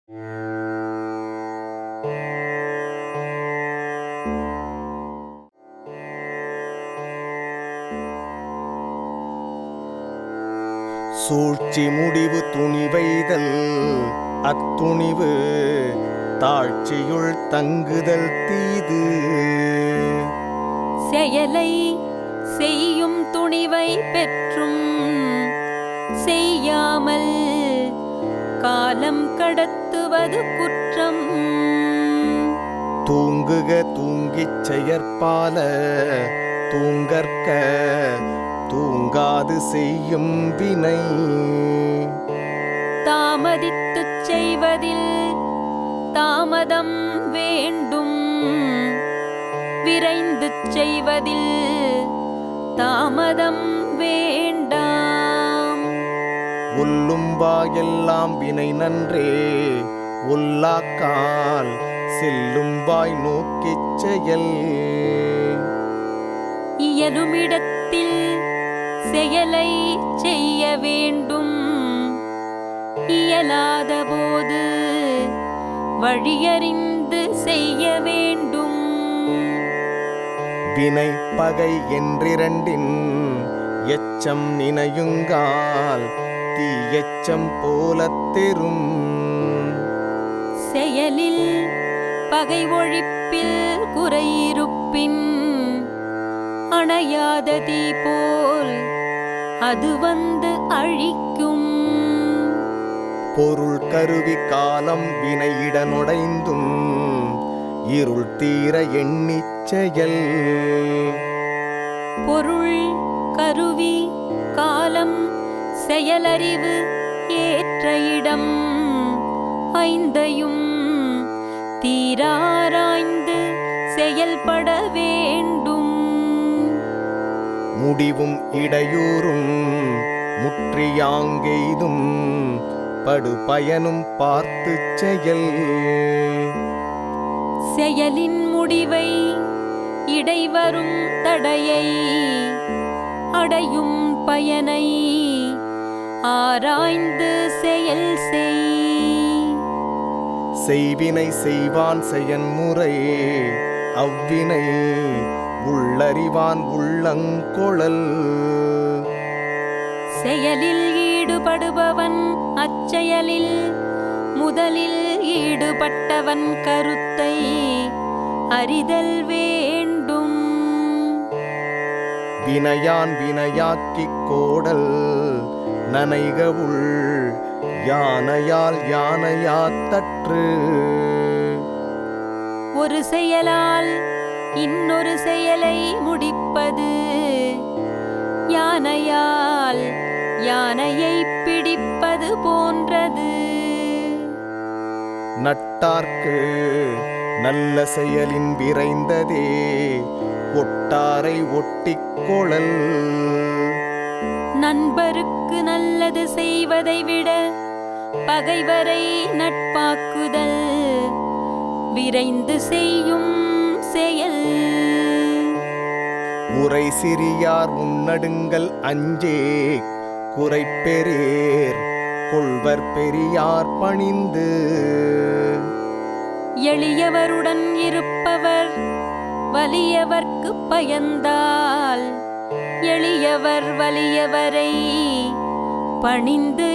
சூழ்ச்சி முடிவு துணிவைதல் அத்துணிவு தாழ்ச்சியுள் தங்குதல் தீது. செயலை செய்யும் துணிவை பெற்றும் செய்யாமல் காலம் கடத்துவது குற்றம். தூங்குக தூங்கிச் செயற்பால தூங்கற்க தூங்காது செய்யும் வினை. தாமதித்துச் செய்வதில் தாமதம் வேண்டும், விரைந்துச் செய்வதில் தாமதம் வேண்டாம். ஒல்லும் வாயெல்லாம் வினை நன்றே ஒல்லாக்கால் செல்லும் வாய் நோக்கிச் செயல். இயலுமிடத்தில் செயலை செய்ய வேண்டும், இயலாத போது வழியறிந்து செய்ய வேண்டும். வினை பகை என்றிரண்டின் எச்சம் நினையுங்கால் தீயச்சம் போலத் தெரும். செயலில் பகை ஒழிப்பில் குறையிருப்பின் அணையாத தீ போல் அது வந்து அழிக்கும். பொருள் கருவி காலம் வினையிட நொடைந்தும் இருள் தீர எண்ணிச் செயல். பொருள் கருவி காலம் செயலறிவு ஏற்ற இடம் ஐந்தையும் தீராராய்ந்து செயல்பட வேண்டும். முடிவும் இடையூறும் முற்றியாங்கெய்தும் படுபயனும் பார்த்துச் செயல். செயலின் முடிவை இடைவரும் தடையை அடையும் பயனை ஆராய்ந்து செயல் செய். செய்வினை செய்வான் செயன்முறை அவ்வினை உள்ளறிவான் உள்ளங்கொளல். செயலில் ஈடுபடுபவன் அச்செயலில் முதலில் ஈடுபட்டவன் கருத்தை அறிதல் வேண்டும். வினையான் வினையாக்கிக் கோடல் நனைகவுள் யானையால் யானையாத்தற்று. ஒரு செயலால் இன்னொரு செயலை முடிப்பது யானையால் யானையை பிடிப்பது போன்றது. நட்டார்க்கு நல்ல செயலின் விரைந்ததே ஒட்டாரை ஒட்டிக் கொளல். நண்பருக்கு நல்லது செய்வதை விட பகைவரை நட்பாக்குதல் விரைந்து செய்யும் செயல். உரை சிறியார் முன்னடுங்கள் அஞ்சே குறைப்பெரேர் கொள்வர் பெரியார் பணிந்து. எளியவருடன் இருப்பவர் வலியவர்க்கு பயந்தால் எளியவர் வலியவரை பணிந்து